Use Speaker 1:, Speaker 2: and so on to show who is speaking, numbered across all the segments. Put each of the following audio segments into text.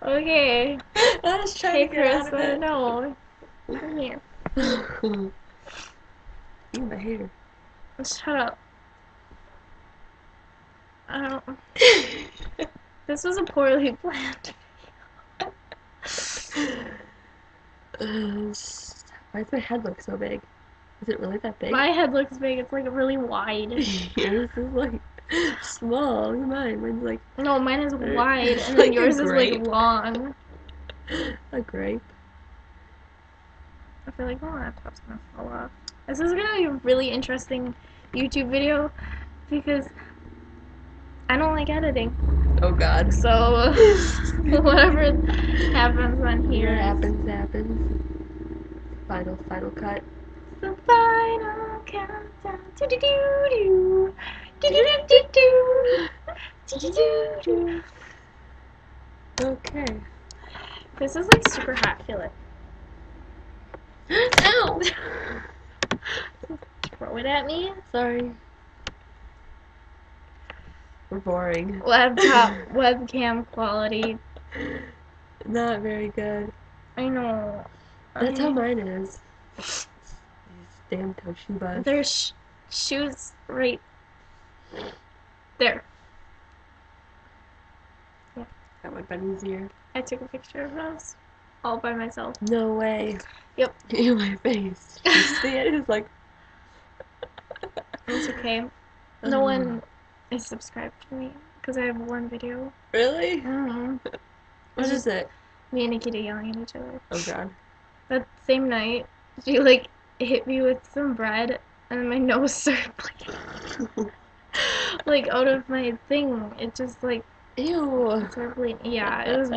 Speaker 1: Okay.
Speaker 2: I was trying
Speaker 1: Hey,
Speaker 2: to get out of
Speaker 1: Carissa.
Speaker 2: it.
Speaker 1: No. Come here.
Speaker 2: Ew, my hair.
Speaker 1: Shut up. I don't. This was a poorly planned.
Speaker 2: Why does my head look so big? Is it really that big?
Speaker 1: My head looks big. It's like really wide.
Speaker 2: Yours is like small. Look at mine. Mine's like
Speaker 1: No, mine is wide,
Speaker 2: it's
Speaker 1: and then
Speaker 2: like
Speaker 1: yours
Speaker 2: a
Speaker 1: is like
Speaker 2: grape.
Speaker 1: long.
Speaker 2: A grape.
Speaker 1: I feel like my laptop's gonna fall off. This is gonna be a really interesting YouTube video because I don't like editing.
Speaker 2: Oh God.
Speaker 1: So whatever happens on here.
Speaker 2: What happens. Final cut.
Speaker 1: The final countdown. Do do do do. Do do do do. Do do do do.
Speaker 2: Okay.
Speaker 1: This is like super hot. Feel it.
Speaker 2: Ow!
Speaker 1: Throw it at me.
Speaker 2: Sorry. We're boring.
Speaker 1: Laptop webcam quality.
Speaker 2: Not very good.
Speaker 1: I know.
Speaker 2: That's how mine is. These damn Toshiba.
Speaker 1: There's shoes right there.
Speaker 2: That would have been easier.
Speaker 1: I took a picture of those all by myself.
Speaker 2: No way.
Speaker 1: Yep.
Speaker 2: Ew, my face. You see it? It's like.
Speaker 1: It's okay. No one is subscribed to me because I have one video.
Speaker 2: Really?
Speaker 1: What
Speaker 2: is it?
Speaker 1: Me and Nikita yelling at each other.
Speaker 2: Oh God.
Speaker 1: That same night, she like hit me with some bread, and then my nose started bleeding. Like out of my thing, it just like
Speaker 2: Ew.
Speaker 1: started bleeding. Yeah, it was.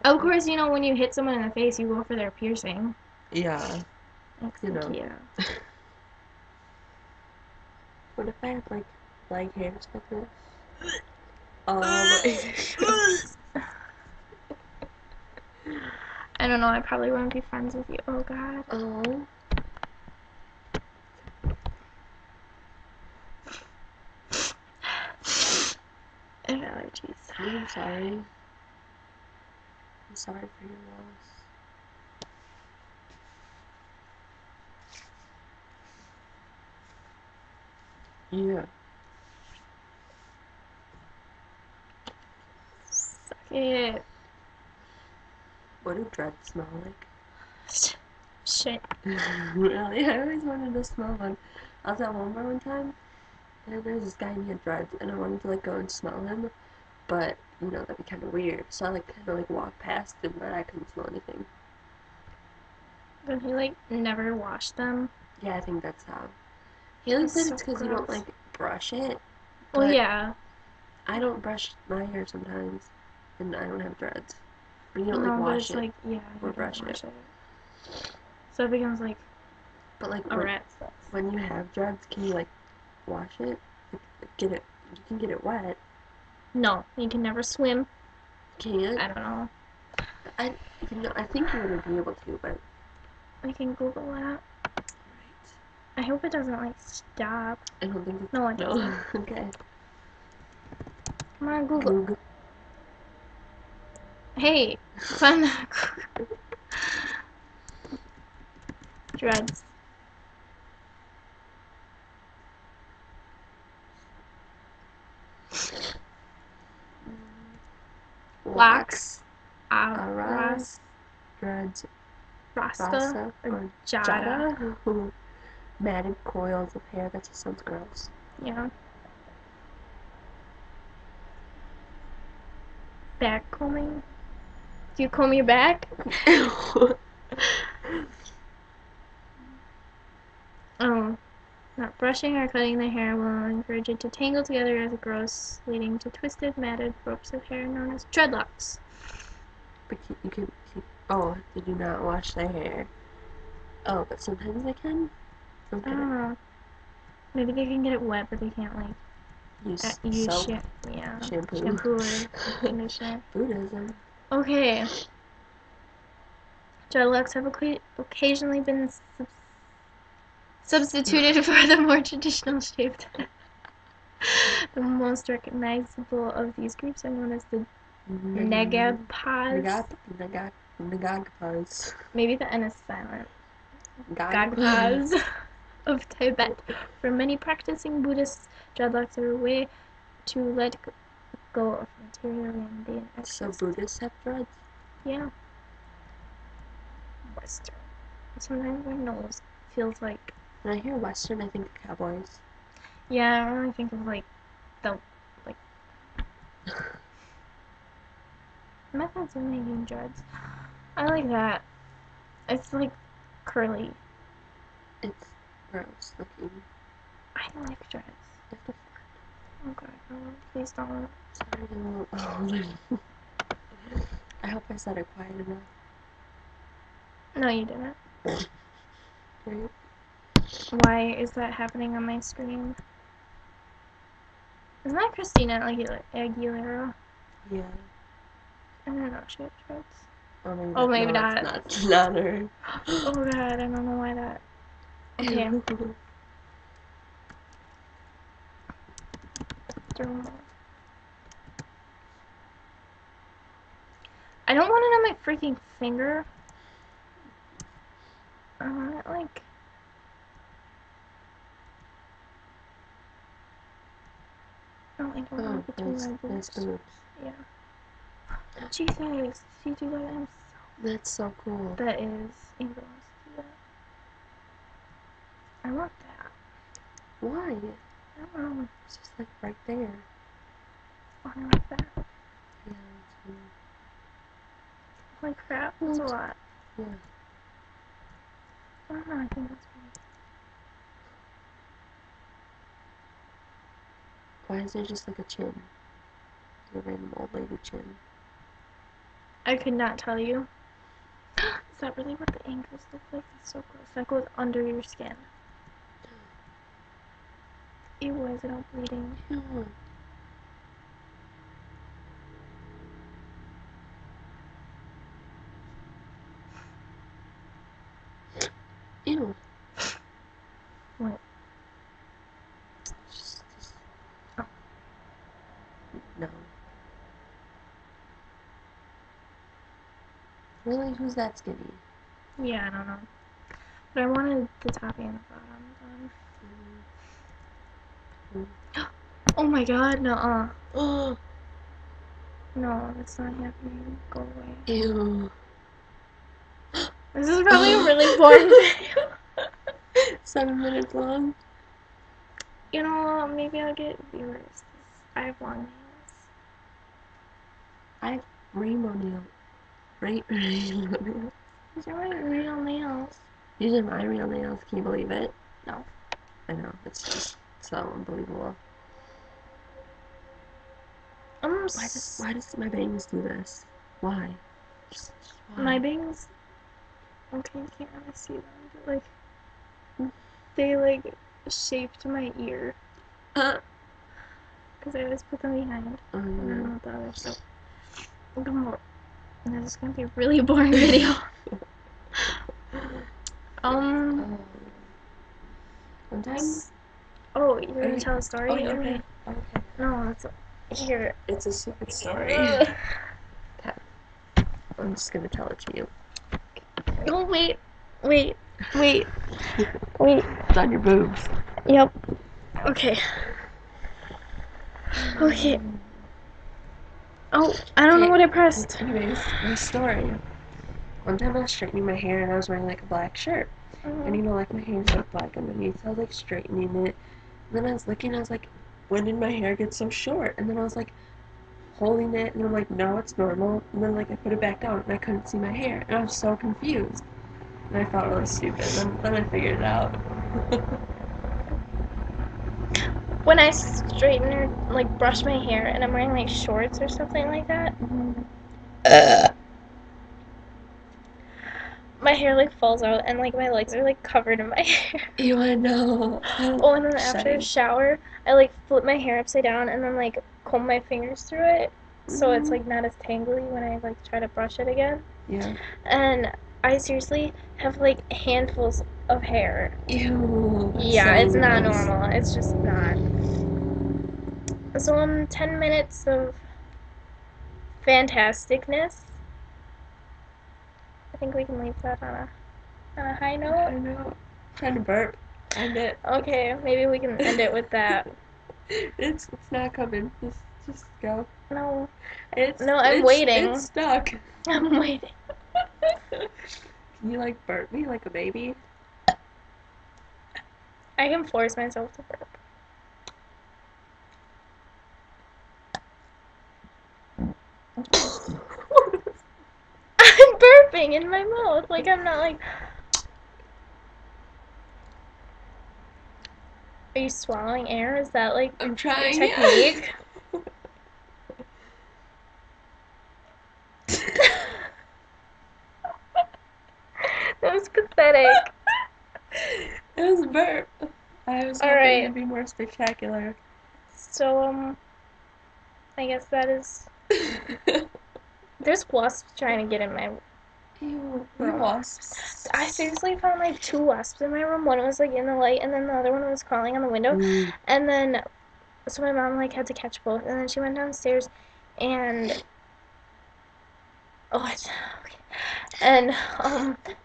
Speaker 1: Of course, you know when you hit someone in the face, you go for their piercing.
Speaker 2: Yeah.
Speaker 1: Thanks,
Speaker 2: You know.
Speaker 1: Nikita.
Speaker 2: What if I had like hairs like this? Oh.
Speaker 1: I don't know. I probably wouldn't be friends with you. Oh God.
Speaker 2: Oh.
Speaker 1: I have allergies.
Speaker 2: I'm sorry. I'm sorry for your loss. Yeah.
Speaker 1: Suck it.
Speaker 2: What do dreads smell like?
Speaker 1: Shit.
Speaker 2: Really? I always wanted to smell one. I was at Walmart one time, and there's this guy and he had dreads, and I wanted to go and smell him, but that'd be kind of weird. So I kind of walked past him, but I couldn't smell anything.
Speaker 1: But he never washed them.
Speaker 2: Yeah, I think that's how. He said
Speaker 1: so
Speaker 2: it's because you don't
Speaker 1: gross.
Speaker 2: brush it.
Speaker 1: Well, yeah.
Speaker 2: I don't brush my hair sometimes, and I don't have dreads. But you don't
Speaker 1: No, but
Speaker 2: wash
Speaker 1: it's
Speaker 2: it
Speaker 1: yeah.
Speaker 2: or
Speaker 1: You
Speaker 2: brush
Speaker 1: don't
Speaker 2: it.
Speaker 1: wash it. So it becomes
Speaker 2: But
Speaker 1: a rat stuff.
Speaker 2: when you have dreads, can you wash it? Get it? You can get it wet.
Speaker 1: No, you can never swim.
Speaker 2: Can't.
Speaker 1: I don't know.
Speaker 2: I think you would be able to, but.
Speaker 1: I can Google that. I hope it doesn't stop.
Speaker 2: I don't think it's.
Speaker 1: No, it doesn't.
Speaker 2: Okay.
Speaker 1: Come on, Google. Hey, find the dreads. Locks.
Speaker 2: Aras. Dreads.
Speaker 1: Rasta. Or Jada.
Speaker 2: Matted coils of hair. That just sounds gross.
Speaker 1: Yeah. Back combing. Do you comb your back? Not brushing or cutting the hair will encourage it to tangle together as it grows, leading to twisted, matted ropes of hair known as dreadlocks.
Speaker 2: But you can keep. Oh, they do not wash their hair. Oh, but sometimes they can.
Speaker 1: I don't know. Maybe they can get it wet, but they can't
Speaker 2: use
Speaker 1: soap. Shampoo or conditioner.
Speaker 2: Buddhism.
Speaker 1: Okay. Dreadlocks have occasionally been substituted for the more traditional shaped The most recognizable of these groups are known as the
Speaker 2: Nag-
Speaker 1: Nagagpas.
Speaker 2: Nagap, Nagak, Nagagpas.
Speaker 1: Maybe the N is silent.
Speaker 2: Gagpas.
Speaker 1: Gagpas of Tibet. For many practicing Buddhists, dreadlocks are a way to let go of material mundane
Speaker 2: So
Speaker 1: excess.
Speaker 2: Buddhists have dreads?
Speaker 1: Yeah. Western. Sometimes my nose feels like.
Speaker 2: When I hear Western, I think of cowboys.
Speaker 1: Yeah, I only think of like the like methods of making dreads. I like that. It's like curly.
Speaker 2: It's gross looking.
Speaker 1: I like dreads.
Speaker 2: You have to
Speaker 1: Oh god, no, please don't.
Speaker 2: sorry, oh, I hope I said it quiet enough.
Speaker 1: No, you didn't.
Speaker 2: Right?
Speaker 1: Why is that happening on my screen? Isn't that Christina Aguilera?
Speaker 2: Yeah.
Speaker 1: I don't know, she had dreads.
Speaker 2: Oh,
Speaker 1: Maybe
Speaker 2: no,
Speaker 1: not.
Speaker 2: that's not her.
Speaker 1: Oh god, I don't know why that. Okay. I don't want it on my freaking finger. I want it like. Oh, I don't know between my boobs. Yeah. Jesus, she do that? I'm so.
Speaker 2: That's so cool.
Speaker 1: That is Angel wants to do that. I want that.
Speaker 2: Why?
Speaker 1: I don't know.
Speaker 2: It's just like right there.
Speaker 1: Oh, I like that.
Speaker 2: Yeah,
Speaker 1: Holy crap, that's a lot.
Speaker 2: yeah.
Speaker 1: I don't know, I think that's pretty.
Speaker 2: Why is there just like a chin? A random old lady chin.
Speaker 1: I could not tell you. Is that really what the angles look like? That's so gross. That goes under your skin. Ew, why is it all bleeding?
Speaker 2: Ew. Ew.
Speaker 1: What?
Speaker 2: Just,
Speaker 1: Oh.
Speaker 2: no. Really? Who's that skinny?
Speaker 1: Yeah, I don't know. But I wanted the top and the bottom done. Oh my god, no.
Speaker 2: Oh.
Speaker 1: No, that's not happening. Go away.
Speaker 2: Ew.
Speaker 1: This is probably a really boring video.
Speaker 2: 7 minutes long.
Speaker 1: You know, maybe I'll get viewers. I have long nails.
Speaker 2: I have rainbow nails. Rainbow nails.
Speaker 1: These are my real nails.
Speaker 2: These are my real nails. Can you believe it?
Speaker 1: No.
Speaker 2: I know. It's just so unbelievable. Why does my bangs do this? Why? Just why?
Speaker 1: My bangs. Okay, you can't really see them, but like they like shaped my ear because I always put them behind. And then with the other stuff. This is gonna be a really boring video.
Speaker 2: One time.
Speaker 1: Oh, you're gonna tell a story?
Speaker 2: Oh, yeah,
Speaker 1: Okay.
Speaker 2: Okay.
Speaker 1: No, it's here.
Speaker 2: It's a stupid story. Okay. I'm just gonna tell it to you.
Speaker 1: Oh wait. Wait.
Speaker 2: It's on your boobs.
Speaker 1: Yep. Okay. Okay. Oh, I don't know what I pressed.
Speaker 2: Anyways, my story. One time I was straightening my hair and I was wearing like a black shirt. And you know, like my hair's like black underneath, so I was like straightening it. And then I was looking, I was like, when did my hair get so short? And then I was like holding it, and I'm like, no, it's normal. And then like I put it back down, and I couldn't see my hair, and I was so confused. And I felt really stupid. Then I figured it out.
Speaker 1: When I straighten or like brush my hair and I'm wearing like shorts or something like that, my hair like falls out and like my legs are like covered in my hair.
Speaker 2: You wanna know?
Speaker 1: Oh, and then after a shower, I like flip my hair upside down and then like comb my fingers through it, so it's like not as tangly when I like try to brush it again.
Speaker 2: Yeah.
Speaker 1: And I seriously have like handfuls of hair.
Speaker 2: Ew.
Speaker 1: Yeah,
Speaker 2: so
Speaker 1: it's not
Speaker 2: gross.
Speaker 1: normal. It's just not. So 10 minutes of fantasticness. I think we can leave that on a high note.
Speaker 2: I know. Trying to burp. End it.
Speaker 1: Okay, maybe we can end it with that.
Speaker 2: It's not coming. Just go.
Speaker 1: No,
Speaker 2: It's
Speaker 1: no, I'm
Speaker 2: it's it's
Speaker 1: waiting.
Speaker 2: stuck.
Speaker 1: I'm waiting.
Speaker 2: Can you like burp me like a baby?
Speaker 1: I can force myself to burp. I'm burping in my mouth. Like, I'm not like. Are you swallowing air? Is that like
Speaker 2: I'm
Speaker 1: your
Speaker 2: trying.
Speaker 1: technique? That was pathetic.
Speaker 2: It was a burp. I was hoping
Speaker 1: Alright,
Speaker 2: it'd be more spectacular.
Speaker 1: so, I guess that is. There's wasps trying to get in my
Speaker 2: Ew, we
Speaker 1: room.
Speaker 2: wasps.
Speaker 1: I seriously found like two wasps in my room. One was like in the light, and then the other one was crawling on the window.
Speaker 2: Ooh.
Speaker 1: And then, so my mom like had to catch both. And then she went downstairs, and okay. And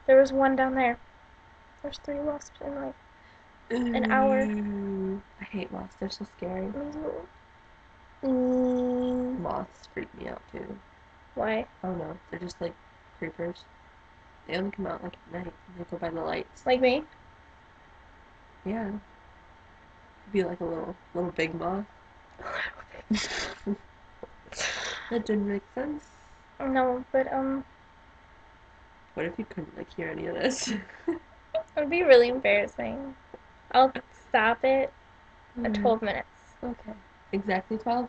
Speaker 1: there was one down there. There's three wasps in like an hour.
Speaker 2: Ooh. I hate wasps. They're so scary.
Speaker 1: Mm,
Speaker 2: Moths freak me out too.
Speaker 1: why?
Speaker 2: I don't know. They're just like creepers. They only come out like at night and they go by the lights.
Speaker 1: Like me?
Speaker 2: Yeah. Be like a little big moth. That didn't make sense.
Speaker 1: No, but
Speaker 2: What if you couldn't like hear any of this?
Speaker 1: it'd be really embarrassing. I'll stop it at
Speaker 2: Hmm.
Speaker 1: 12 minutes.
Speaker 2: Okay. Exactly 12?